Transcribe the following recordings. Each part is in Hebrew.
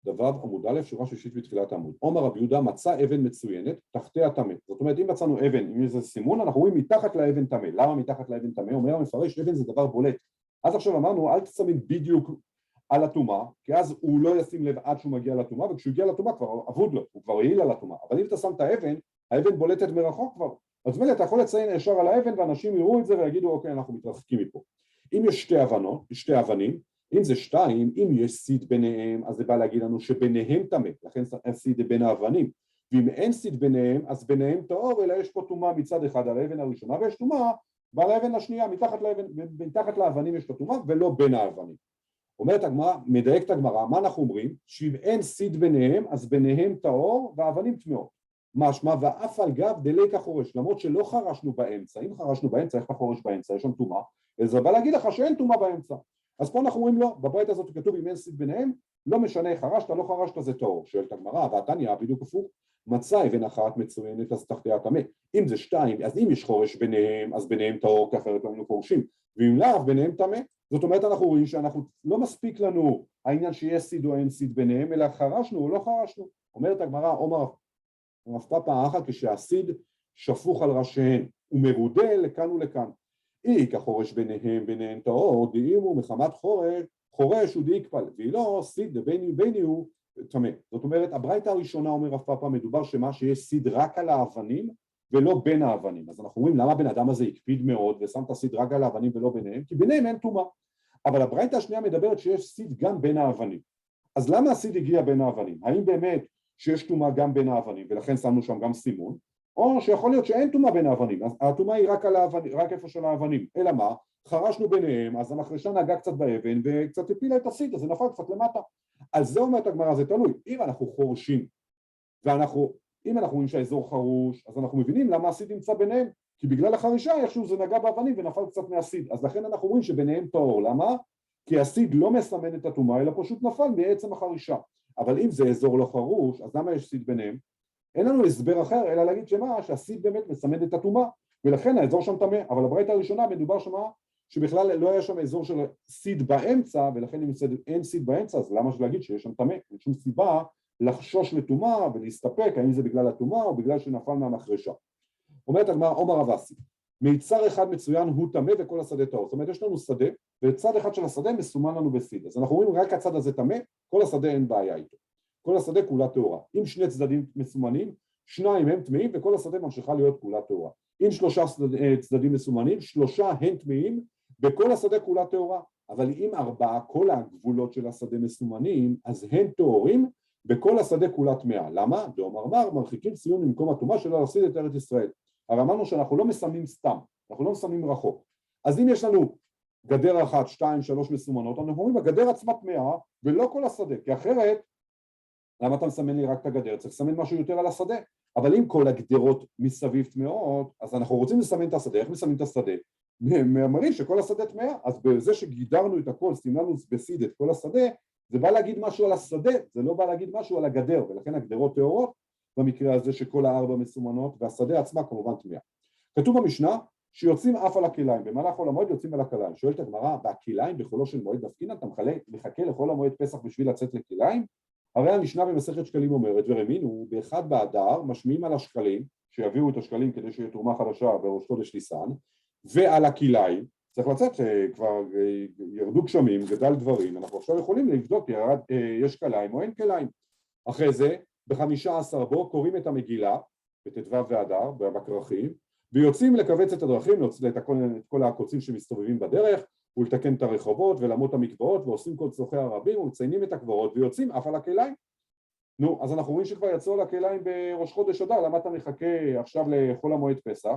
דבב עמוד א', שורה שישית בתחילת העמוד. עומר רבי יהודה מצא אבן מצוינת, תחתיה טמא. זאת אומרת, אם מצאנו אבן, אם יש איזה סימון, אנחנו רואים מתחת לאבן טמא. למה מתחת לאבן טמא? אומר המפרש, אבן זה דבר בולט. אז עכשיו אמרנו, אל תסמן בדיוק על הטומאה, כי אז הוא לא ישים לב עד שהוא מגיע לטומאה, וכשהוא הגיע לטומאה כבר אבוד לו, הוא כבר יעיל על הטומאה. אבל אם אתה שם את האבן, האבן בולטת מרחוק כבר. אז מילא, אתה יכול לציין ישר על האבן, ואנשים יראו את זה ויגידו, אוקיי, אנחנו מתרחקים מפה. אם יש שתי אבנים, אם זה שתיים, אם יש סיד ביניהם, אז זה בא להגיד לנו שביניהם טמא, לכן סיד בין האבנים. ואם אין סיד ביניהם, אז ביניהם טהור, אלא יש פה טומאה מצד אחד על האבן הראשונה, ויש טומאה ועל האבן השנייה, מתחת לאבנים יש את הטומאה, ולא בין האבנים. אומרת הגמרא, מדייקת הגמרא, מה אנחנו אומרים? שאם אין סיד ביניהם, אז ביניהם טהור והאבנים טמאות. משמע, ואף על גב דליקה חורש, למרות שלא חרשנו באמצע. אם חרשנו באמצע, איך אתה חורש באמצע? יש שם טומאה, זה בא להגיד לך שאין טומאה באמצע. אז פה אנחנו אומרים לא, בברייתא הזאת כתוב אם אין סיד ביניהם, לא משנה חרשת, לא חרשת זה טהור. שואלת הגמרא, והתניא בדיוק הפוך, מצא אבן אחת מצוינת אז תחתיה טמא. אם זה שתיים, אז אם יש חורש ביניהם, אז ביניהם טהור, כי אחרת לא היינו חורשים. ואם לאו, ביניהם טמא. זאת אומרת, אנחנו רואים שאנחנו לא מספיק לנו העניין שיש סיד או אין סיד ביניהם, אלא חרשנו או לא חרשנו. אומרת הגמרא, אומר רב פאפא אחא, כשהסיד שפוך על ראשיהן ומרודה לכאן ולכאן. אי כחורש ביניהם טהור, דאימו מחמת חורש ודאיקפל, והיא לא סיד ביני הוא טמא. זאת אומרת, הברייתא הראשונה אומר רב פאפא, מדובר שיש סיד רק על האבנים ולא בין האבנים. אז אנחנו רואים למה בן אדם הזה הקפיד מאוד ושם את הסיד רק על האבנים ולא ביניהם, כי ביניהם אין טומאה. אבל הברייתא השנייה מדברת שיש סיד גם בין האבנים. אז למה הסיד הגיע בין האבנים? האם באמת שיש טומאה גם בין האבנים ולכן שמנו שם גם סימון, או שיכול להיות שאין טומאה בין האבנים, אז הטומאה היא רק על האבנים, רק איפה של האבנים. אלא מה? חרשנו ביניהם, אז המחרשה נגעה קצת באבן וקצת הפילה את הסיד, אז זה נפל קצת למטה. על זה אומרת הגמרא, זה תלוי. אם אנחנו חורשים אם אנחנו רואים שהאזור חרוש, אז אנחנו מבינים למה הסיד נמצא ביניהם, כי בגלל החרישה איכשהו זה נגע באבנים ונפל קצת מהסיד, אז לכן אנחנו רואים שביניהם טהור. למה? כי הסיד לא מסמן את הטומאה, אלא פשוט נפל מעצם החרישה. אבל אם זה אזור לא חרוש, אז למה יש סיד ביניהם? אין לנו הסבר אחר, אלא להגיד שהסיד באמת מסמן את הטומאה, ולכן האזור שם טמא. אבל הברייתא הראשונה מדובר שבכלל לא היה שם אזור של סיד באמצע, ולכן אם אין סיד באמצע, אז למה להגיד שיש שם טמא? אין שום סיבה לחשוש לטומאה ולהסתפק, האם זה בגלל הטומאה או בגלל שנפל מהמחרשה. אומרת הגמרא, עומר רב אסי, מיצר אחד מצוין הוא טמא וכל השדה טהור. זאת אומרת, יש לנו שדה, וצד אחד של השדה מסומן לנו בסיד. אז אנחנו רואים רק הצד הזה טמא, כל השדה אין בעיה איתו. כל השדה כולה טהורה. אם שני צדדים מסומנים, שניים הם טמאים וכל השדה ממשיכה להיות כולה טהורה. אם שלושה צדדים מסומנים, שלושה הם טמאים וכל השדה כולה טהורה. אבל אם ארבעה, כל הגבולות של השדה מסומנים, אז הם טהורים בכל השדה כולה טמאה. למה? דאמר מרחיקים ציון ממקום הטומאה שלא להפסיד את ארץ ישראל. אבל אמרנו שאנחנו לא מסמנים סתם, אנחנו לא מסמנים רחוק. אז אם יש לנו גדר אחת, שתיים, שלוש מסומנות, אנחנו אומרים הגדר עצמה טמאה ולא כל השדה, כי אחרת למה אתה מסמן לי רק את הגדר? צריך לסמן משהו יותר על השדה. אבל אם כל הגדרות מסביב טמאות, אז אנחנו רוצים לסמן את השדה. איך מסמנים את השדה? מראים שכל השדה טמאה, אז בזה שגידרנו את הכל, סימנו בסיד את כל השדה, זה בא להגיד משהו על השדה, זה לא בא להגיד משהו על הגדר, ולכן הגדרות טהורות במקרה הזה שכל הארבע מסומנות, והשדה עצמה כמובן טמאה. כתוב במשנה שיוצאים אף על הכליים, במהלך חול המועד יוצאים על הכליים. שואלת הגמרא, בכליים בחולו של מועד דווקא אתה מחכה לחול המועד פסח בשביל לצאת לכליים? הרי המשנה במסכת שקלים אומרת, ורמינו באחד באדר משמיעים על השקלים, שיביאו את השקלים כדי שיהיה תרומה חדשה בראש חודש ניסן, ועל הכליים, צריך לצאת, כבר ירדו גשמים, גדל דברים, אנחנו עכשיו יכולים לבדוק יש כליים או אין כליים. אחרי זה, ב15 בו קוראים את המגילה, בט"ו באדר, בכרכים, ויוצאים לקבץ את הדרכים, את כל הקוצים שמסתובבים בדרך, ולתקן את הרחובות ולמות המקוואות, ועושים כל צורכי הרבים, ומציינים את הקברות, ויוצאים אף על הכליים. נו, אז אנחנו רואים שכבר יצאו על הכליים בראש חודש אדר, למה אתה מחכה עכשיו לחול המועד פסח?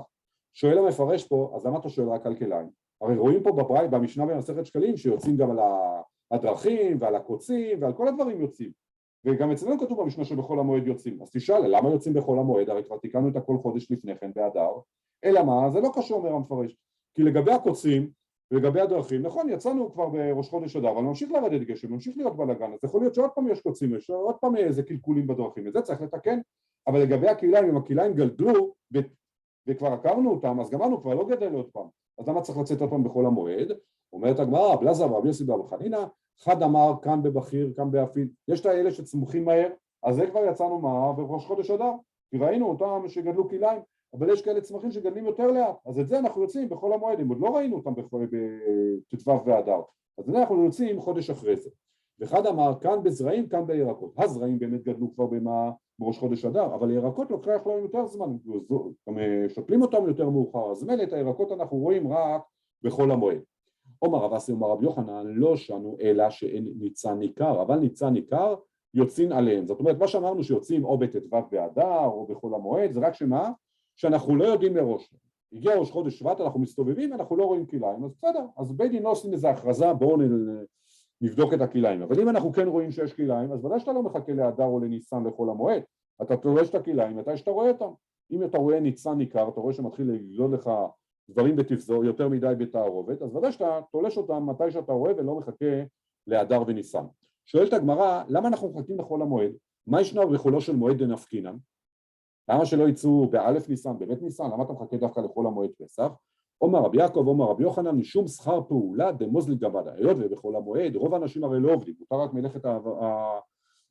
שואל המפרש פה, אז למה אתה שואל רק על כליים? הרי רואים פה במשנה במסכת שקלים שיוצאים גם על הדרכים ועל הקוצים ועל כל הדברים יוצאים. וגם אצלנו כתוב במשנה שבכל המועד יוצאים. אז תשאל, למה יוצאים בכל המועד? הרי כבר תיקנו את הכל חודש לפני כן באדר. אלא מה? זה לא קשור, אומר המפרש. כי לגבי הקוצים ולגבי הדרכים, נכון, יצאנו כבר בראש חודש אדר, אבל ממשיך לרדת גשם, ממשיך להיות בלגן. אז יכול להיות שעוד פעם יש קוצים, יש עוד פעם איזה קלקולים בדרכים, את זה צריך לתקן. אבל לגבי הכליים, אם הכליים גדלו וכבר עקרנו אותם, אז גמרנו, כבר לא גדל עוד פעם. אז למה צריך לצאת עוד פעם בכל המועד? אומרת הגמרא, רב אלעזר ורבי יוסי בר חנינא, חד אמר כאן בבחיר, כאן באפיל, יש את האלה שצמוחים מהר, אז זה כבר יצאנו מה בראש חודש אדר, כי ראינו אותם שגדלו כליים, אבל יש כאלה צמחים שגדלים יותר לאט, אז את זה אנחנו יוצאים בחול המועד, אם עוד לא ראינו אותם בט"ו באדר, אז זה אנחנו יוצאים חודש אחרי זה. וחד אמר כאן בזרעים, כאן בירקות, הזרעים באמת גדלו כבר בראש חודש אדר, אבל ירקות לוקח להם יותר זמן, גם שותלים אותם יותר מאוחר, אז מילא את הירקות אנחנו רואים רק בחול המועד. אומר רב אסי אומר רב יוחנן, לא שנו אלא שאין ניצן ניכר, אבל ניצן ניכר יוצאים עליהם, זאת אומרת מה שאמרנו שיוצאים או בט"ו באדר או בחול המועד, זה רק שמה? שאנחנו לא יודעים מראש, הגיע ראש חודש שבט, אנחנו מסתובבים, אנחנו לא רואים כליים, אז בסדר, אז בית דין לא עושים איזה הכרזה, בואו נבדוק את הכליים, אבל אם אנחנו כן רואים שיש כליים, אז ודאי שאתה לא מחכה לאדר או לניסן לחול המועד, אתה תולש את הכליים מתי שאתה רואה אותם, אם אתה רואה ניצן ניכר, אתה רואה שמתחיל לגדול לך דברים בתפזור יותר מדי בתערובת, אז ודאי שאתה תולש אותם מתי שאתה רואה ולא מחכה לאדר וניסן. שואלת הגמרא, למה אנחנו מחכים לחול המועד? מה ישנו בחולו של מועד דנפקינן? למה שלא יצאו באלף ניסן, בבית ניסן? למה אתה מחכה דווקא לחול המועד פסח? אומר רבי יעקב, אומר רבי יוחנן, משום שכר פעולה דמוזליק גבדה, היות ובחול המועד רוב האנשים הרי לא עובדים, מותר רק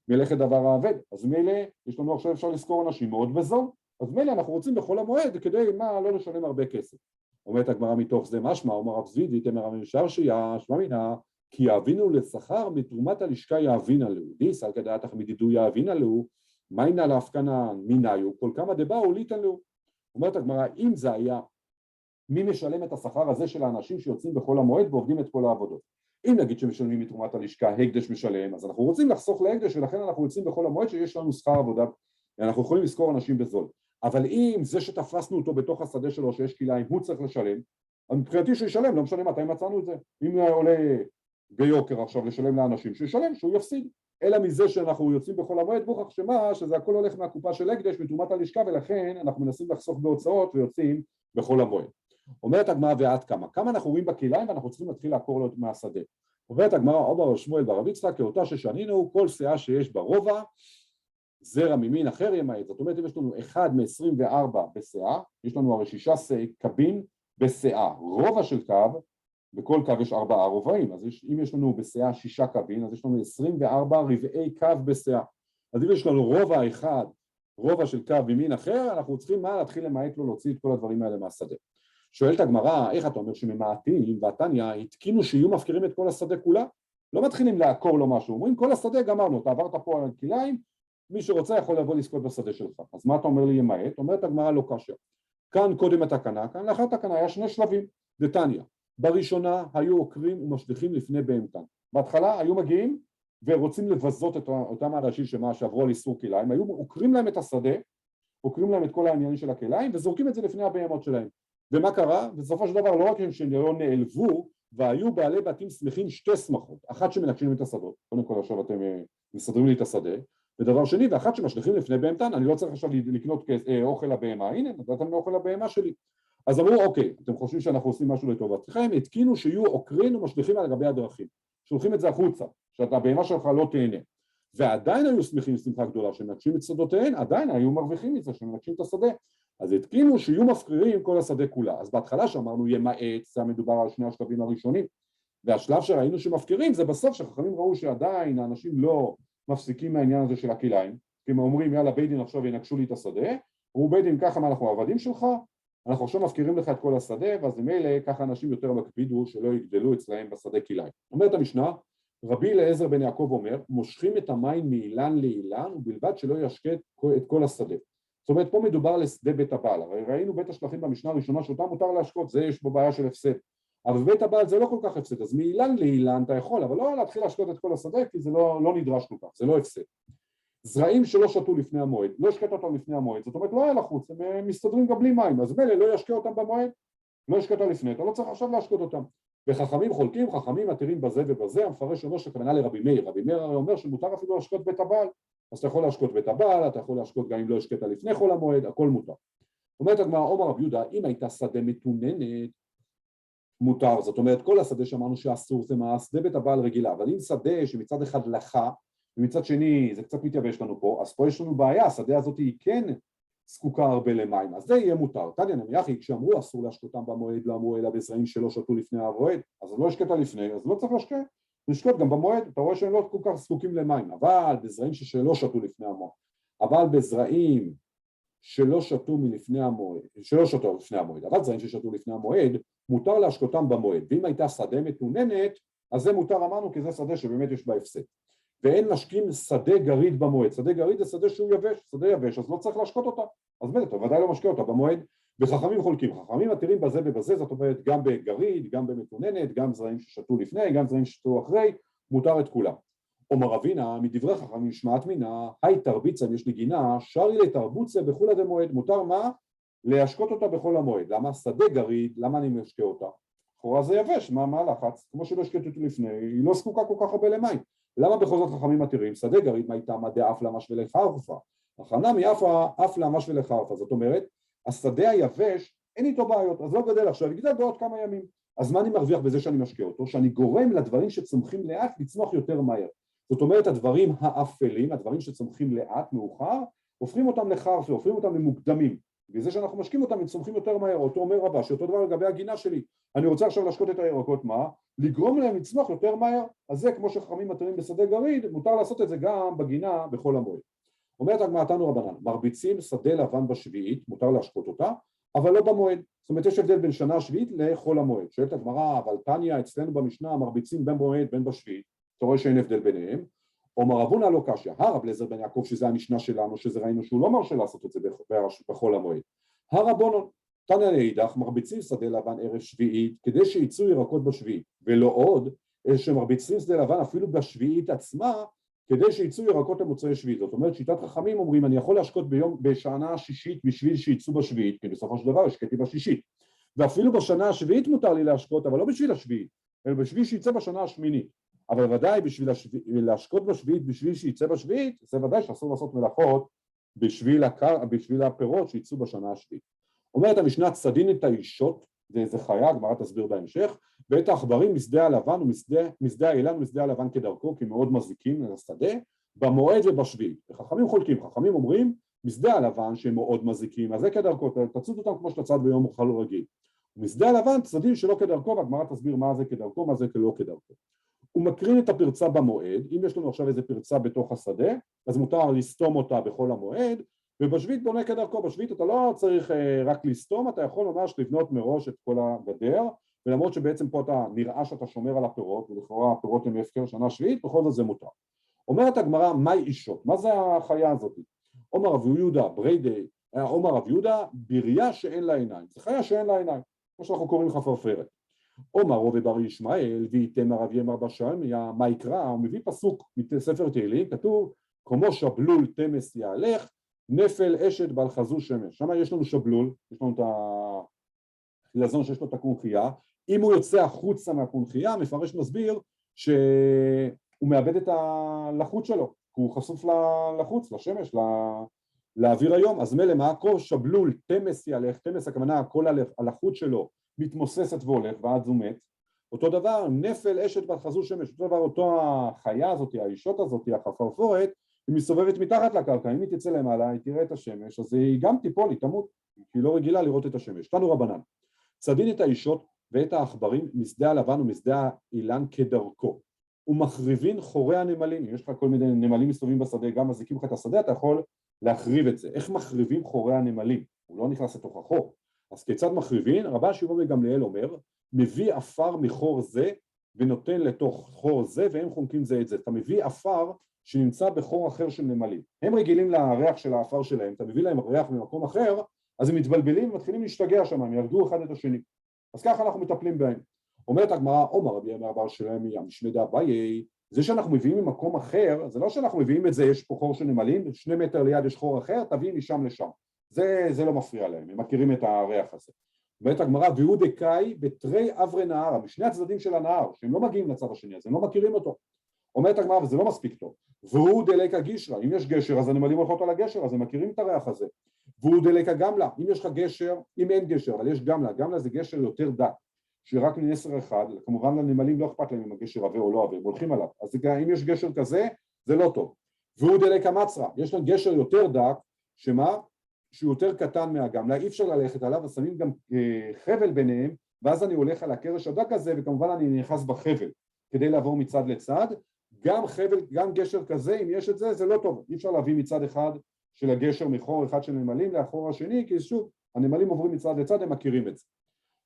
מלאכת דבר העבד, אז מילא יש לנו עכשיו אפשר לזכור אנשים מאוד בזול, אז מילא אנחנו רוצים בחול המועד כדי מה לא לשלם הרבה כסף. אומרת הגמרא מתוך זה משמע, אומר רב זידי, תמר המנשר שיהיה, שמע מינה, כי יאבינו לשכר מתרומת הלשכה יאבינה לו, דיס על כדאתך מדידו יאבינה לו, מיינה להפקנה מיניו, כל כמה דבאו ליתן לו. אומרת הגמרא, אם זה היה מי משלם את השכר הזה של האנשים שיוצאים בחול המועד ועובדים את כל העבודות. אם נגיד שמשלמים מתרומת הלשכה, הקדש משלם, אז אנחנו רוצים לחסוך להקדש ולכן אנחנו יוצאים בחול המועד שיש לנו שכר עבודה, אנחנו יכולים לזכור אנשים בזול. אבל אם זה שתפסנו אותו בתוך השדה שלו שיש כליים, הוא צריך לשלם, אז מבחינתי שישלם, לא משנה מתי מצאנו את זה. אם עולה ביוקר עכשיו לשלם לאנשים, שישלם, שהוא יפסיד. אלא מזה שאנחנו יוצאים בחול המועד, בוכח שמה, שזה הכל הולך מהקופה של הקדש, מתרומת הלשכה, ולכן אנחנו מנסים לחסוך בהוצאות ויוצאים בחול המועד. אומרת הגמרא ועד כמה אנחנו רואים בכליים ואנחנו צריכים להתחיל לעקור לו מהשדה. אומרת הגמרא אומר שמואל ברב יצחק, כאותה ששנינו, כל שאה שיש ברובע, זרע ממין אחר ימעט. זאת אומרת, אם יש לנו 1 מ-24 בשאה, יש לנו הרי 6 קבין בשאה. רובע של קו, בכל קו יש 4 רובעים, אז אם יש לנו בשאה 6 קבין, אז יש לנו 24 רבעי קו בשאה. אז אם יש לנו רובע אחד, רובע של קו ממין אחר, אנחנו צריכים מה? להתחיל למעט לו, להוציא את כל הדברים האלה מהשדה. שואלת הגמרא, איך אתה אומר שממעטים והתניא התקינו שיהיו מפקירים את כל השדה כולה? לא מתחילים לעקור לו משהו, אומרים כל השדה גמרנו, אתה עברת פה על כליים, מי שרוצה יכול לבוא לזכות בשדה שלך. אז מה אתה אומר לי ימעט? אומרת הגמרא לא קשה. כאן קודם התקנה, כאן לאחר התקנה היה 2 שלבים, דתניא. בראשונה היו עוקרים ומשליכים לפני בהמתן. בהתחלה היו מגיעים ורוצים לבזות את אותם האנשים שעברו על איסור כליים, היו עוקרים להם את השדה, עוקרים להם את כל העניינים של הכליים וזורקים את זה לפני הבהמות שלהם. ומה קרה? בסופו של דבר לא רק הם שלא נעלבו, והיו בעלי בתים שמחים 2 שמחות, אחת שמנקשים את השדות, קודם כל עכשיו אתם מסדרים לי את השדה, ודבר שני, ואחת שמשליכים לפני בהמתן, אני לא צריך עכשיו לקנות אוכל לבהמה, הנה נתתם לאוכל לבהמה שלי. אז אמרו אוקיי, אתם חושבים שאנחנו עושים משהו לטובתכם, התקינו שיהיו עוקרים ומשליכים על גבי הדרכים, שולחים את זה החוצה, שאתה הבהמה שלך לא תהנה, ועדיין היו שמחים שמחה גדולה שמנקשים את שדותיהן, עדיין היו מרוויחים מזה שמנקשים את השדה. אז התקינו שיהיו מפקירים כל השדה כולה. אז בהתחלה שאמרנו ימעט, זה מדובר על 2 השלבים הראשונים, והשלב שראינו שמפקירים זה בסוף שחכמים ראו שעדיין האנשים לא מפסיקים מהעניין הזה של הכליים, כי הם אומרים יאללה בית דין עכשיו ינקשו לי את השדה, אמרו בית דין ככה מה אנחנו עבדים שלך, אנחנו עכשיו מפקירים לך את כל השדה, ואז ממילא ככה אנשים יותר מקפידו שלא יגדלו אצלהם בשדה כליים. אומרת המשנה, רבי אליעזר בן יעקב אומר, מושכים את המים מאילן לאילן ובלבד שלא ישקה את כל השדה. זאת אומרת, פה מדובר לשדה בית הבעל, הרי ראינו בית השלכים במשנה הראשונה שאותה מותר להשקות, זה יש בו בעיה של הפסד, אבל בית הבעל זה לא כל כך הפסד, אז מאילן לאילן אתה יכול, אבל לא להתחיל להשקות את כל השדה, כי זה לא נדרש כל כך, זה לא הפסד. זרעים שלא שתו לפני המועד, לא השקט אותם לפני המועד, זאת אומרת לא היה לחוץ, הם מסתדרים גם בלי מים, אז מילא לא ישקה אותם במועד, לא השקט לפני, אתה לא צריך עכשיו להשקות אותם. וחכמים חולקים, חכמים מתירים בזה ובזה, המפרש אומר שכוונה לרבי מאיר, רבי מאיר אומר שמותר אפילו להשקות בית הבעל, אז אתה יכול להשקות בית הבעל, אתה יכול להשקות גם אם לא השקט לפני חול המועד, הכל מותר. אומרת הגמרא, אומר רב יהודה, אם הייתה שדה מתוננת, מותר, זאת אומרת כל השדה שאמרנו שאסור זה מה, שדה בית הבעל רגילה, אבל אם שדה שמצד אחד לחה, ומצד שני זה קצת מתייבש לנו פה, אז פה יש לנו בעיה, השדה הזאת היא כן זקוקה הרבה למים, אז זה יהיה מותר. תניא נמיכי, כשאמרו אסור להשקותם במועד, לא אמרו אלא בזרעים שלא שתו לפני המועד, אז לא השקט לפני, אז לא צריך להשקט. לשקוט גם במועד, אתה רואה שהם לא כל כך זקוקים למים, אבל בזרעים שלא שתו לפני המועד, אבל בזרעים שלא שתו לפני המועד, אבל זרעים ששתו לפני המועד, מותר להשקותם במועד, ואם הייתה שדה מתוננת, אז זה מותר אמרנו כי זה שדה שבאמת יש בה הפסד. ואין משקים שדה גריד במועד, שדה גריד זה שדה שהוא יבש, שדה יבש, אז לא צריך להשקות אותה, אז בטח, אתה ודאי לא משקה אותה במועד, וחכמים חולקים, חכמים מתירים בזה ובזה, זאת אומרת גם בגריד, גם במתוננת, גם זרעים ששתו לפני, גם זרעים ששתו אחרי, מותר את כולם. אומר רבינה, מדברי חכמים שמעת מינה, היי תרביצה, יש לי גינה, שרי לתרבוצה בכל עד המועד, מותר מה? להשקות אותה בכל המועד. למה? שדה גריד, למה אני משקה אותה? לכאורה זה יבש, מה הלחץ? כמו שלא השקטתי אותי לפני, היא לא זקוקה כל כך הרבה למים. למה בכל זאת חכמים מתירים? שדה גריד, מה איתה? מה דאף למש ולחרפה? החנמי אף למש ולחרפה, זאת אומרת, השדה היבש, אין איתו בעיות, אז לא גדל עכשיו, יגדל בעוד כמה ימים. אז מה אני מרוויח בזה שאני משקה אותו? שאני גורם לדברים שצומחים לאט לצמוח יותר מהר. זאת אומרת, הדברים האפלים, הדברים שצומחים לאט, מאוחר, הופכים אותם לחרפה, הופכים אותם למוקדמים. וזה שאנחנו משקים אותם, הם צומחים יותר מהר. אותו אומר רבה, שאותו דבר לגבי הגינה שלי. אני רוצה עכשיו להשקות את הירקות, מה? לגרום להם לצמוח יותר מהר. אז זה, כמו שחכמים מתירים בשדה גריד, מותר לעשות את זה גם בגינה בכל המועד. אומרת הגמרא תנו רבנן, מרביצים שדה לבן בשביעית, מותר להשקות אותה, אבל לא במועד. זאת אומרת, יש הבדל בין שנה שביעית לחול המועד. שואלת הגמרא, אבל תניא אצלנו במשנה מרביצים בין במועד בין בשביעית. אתה רואה שאין הבדל ביניהם. אומר רב הונא לא קשיא, הרב אליעזר בן יעקב, שזה המשנה שלנו, שזה ראינו שהוא לא מרשה לעשות את זה בחול המועד. הרבנן, תניא לאידך, מרביצים שדה לבן ערב שביעית, כדי שיצאו ירקות בשביעית, ולא עוד, שמרביצים שדה לבן אפילו בשביעית עצמה, כדי שיצאו ירקות למוצאי שביעית. זאת אומרת, שיטת חכמים אומרים, אני יכול להשקות בשנה השישית בשביל שיצאו בשביעית, כי בסופו של דבר השקעתי בשישית. ואפילו בשנה השביעית מותר לי להשקות, אבל לא בשביל השביעית, אלא בשביל שיצא בשנה השמינית. אבל ודאי בשביל להשקות בשביעית, בשביל שיצא בשביעית, זה ודאי שאסור לעשות מלאכות בשביל הפירות שיצאו בשנה השביעית. אומרת המשנה, צדין את האישות, זה חיה, הגמרא תסביר בהמשך, ואת העכברים משדה הלבן ומשדה האילן ומשדה הלבן כדרכו, כי מאוד מזיקים לשדה, במועד ובשביעית. וחכמים חולקים, חכמים אומרים, משדה הלבן שהם מאוד מזיקים, אז זה כדרכו, תצוד אותם כמו שתצד ביום אוכל רגיל. ומשדה הלבן צדדים שלא כדרכו, והגמרא תסביר מה זה כדרכו, מה זה לא כדרכו. הוא מקרין את הפרצה במועד, אם יש לנו עכשיו איזה פרצה בתוך השדה, אז מותר לסתום אותה בכל המועד, ובשביעית בונה כדרכו. בשביעית אתה לא צריך רק לסתום, אתה יכול ממש לבנות מראש את כל הגדר, ולמרות שבעצם פה אתה נראה שאתה שומר על הפירות, ולכאורה הפירות הם הפקר שנה שביעית, בכל זאת זה מותר. אומרת הגמרא, מהי אישות? מה זה החיה הזאת? אומר רב יהודה, אומר רב יהודה, בריה שאין לה עיניים. זה חיה שאין לה עיניים, כמו שאנחנו קוראים חפרפרת. אומר רבי בר ישמעאל, ויתם הרב ימר בשלמיה, מה יקרא? הוא מביא פסוק מספר תהילים, כתוב, כמו שבלול תמס יהלך, נפל אשת בעל חזו שמש. שם יש לנו שבלול, יש לנו את החילזון שיש לו את הקונכייה, אם הוא יוצא החוצה מהקונכייה, המפרש מסביר שהוא מאבד את הלחות שלו, הוא חשוף לחוץ, לשמש, לאוויר היום. אז מלא מה? כל שבלול תמס יהלך, תמס הכוונה, כל הלחות שלו מתמוססת והולך, ואז הוא מת. אותו דבר, נפל אשת בעל חזו שמש, אותו דבר, אותו החיה הזאת, האישות הזאת, החפרפורת, היא מסובבת מתחת לקרקע, אם היא תצא למעלה, היא תראה את השמש, אז היא גם תיפול, היא תמות, היא לא רגילה לראות את השמש. תנו רבנן, צדין את האישות ואת העכברים, משדה הלבן ומשדה האילן כדרכו, ומחריבין חורי הנמלים. יש לך כל מיני נמלים מסתובבים בשדה, גם מזיקים לך את השדה, אתה יכול להחריב את זה. איך מחריבים חורי הנמלים? הוא לא נכנס לתוך החור. אז כיצד מחריבין? רבן שמעון בן גמליאל אומר, מביא עפר מחור זה ונותן לתוך חור זה, והם חונקים זה את זה. אתה מביא עפר שנמצא בחור אחר של נמלים. הם רגילים לריח של העפר שלהם, אתה מביא להם ריח ממקום אחר, אז הם מתבלבלים ומתחילים להשתגע שם, הם ירדו אחד את השני. אז ככה אנחנו מטפלים בהם. אומרת הגמרא, אומר רבי ימר בר שלמיה, משמי דאביי, זה שאנחנו מביאים ממקום אחר, זה לא שאנחנו מביאים את זה, יש פה חור של נמלים, 2 מטר ליד יש חור אחר, תביא משם לשם. זה לא מפריע להם, הם מכירים את הריח הזה. אומרת הגמרא, והוא דקאי בתרי אברי נהר, משני הצדדים של הנהר, שהם לא מגיעים לצד השני, אז הם לא מכירים אותו. אומרת הגמרא, וזה לא מספיק טוב, והוא דלקה גישרה, אם יש גשר אז הנמלים הולכות על הגשר, אז הם מכירים את הריח הזה. והוא דלקה גמלה, אם יש לך גשר, אם אין גשר, אבל יש גמלה, גמלה זה גשר יותר דק, שרק מ10 אחד, כמובן לנמלים לא אכפת להם אם הגשר עבה או לא עבה, הם הולכים עליו, אז אם יש גשר כזה, זה לא טוב. והוא דלקה מצרה, יש לנו גשר יותר דק, שמה? שהוא יותר קטן מהגמלה, אי אפשר ללכת עליו, אז שמים גם חבל ביניהם, ואז אני הולך על הקרש הדק הזה, וכמובן אני נכנס בחבל. כדי לעבור מצד לצד, גם חבל, גם גשר כזה, אם יש את זה, זה לא טוב, אי אפשר להביא מצד אחד של הגשר מחור אחד של נמלים לאחור השני, כי שוב, הנמלים עוברים מצד לצד, הם מכירים את זה.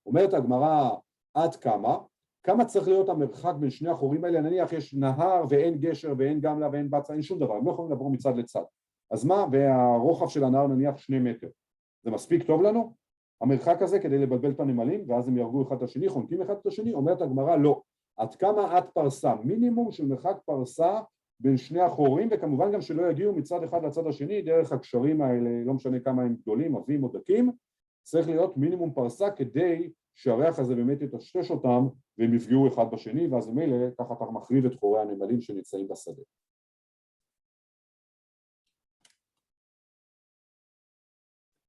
אומרת הגמרא, עד כמה צריך להיות המרחק בין שני החורים האלה? נניח יש נהר ואין גשר ואין גמלה ואין בצע, אין שום דבר, הם לא יכולים לעבור מצד לצד. אז מה? והרוחב של הנהר נניח 2 מטר. זה מספיק טוב לנו? המרחק הזה כדי לבלבל את הנמלים, ואז הם ירגו אחד את השני, חונקים אחד את השני? אומרת הגמרא, לא. עד פרסה, מינימום של מרחק פרסה בין שני החורים, וכמובן גם שלא יגיעו מצד אחד לצד השני, דרך הקשרים האלה, לא משנה כמה הם גדולים, עבים או דקים, צריך להיות מינימום פרסה כדי שהריח הזה באמת יטשטש אותם והם יפגעו אחד בשני, ואז ממילא ככה אתה מחריב את חורי הנמלים שנמצאים בשדה.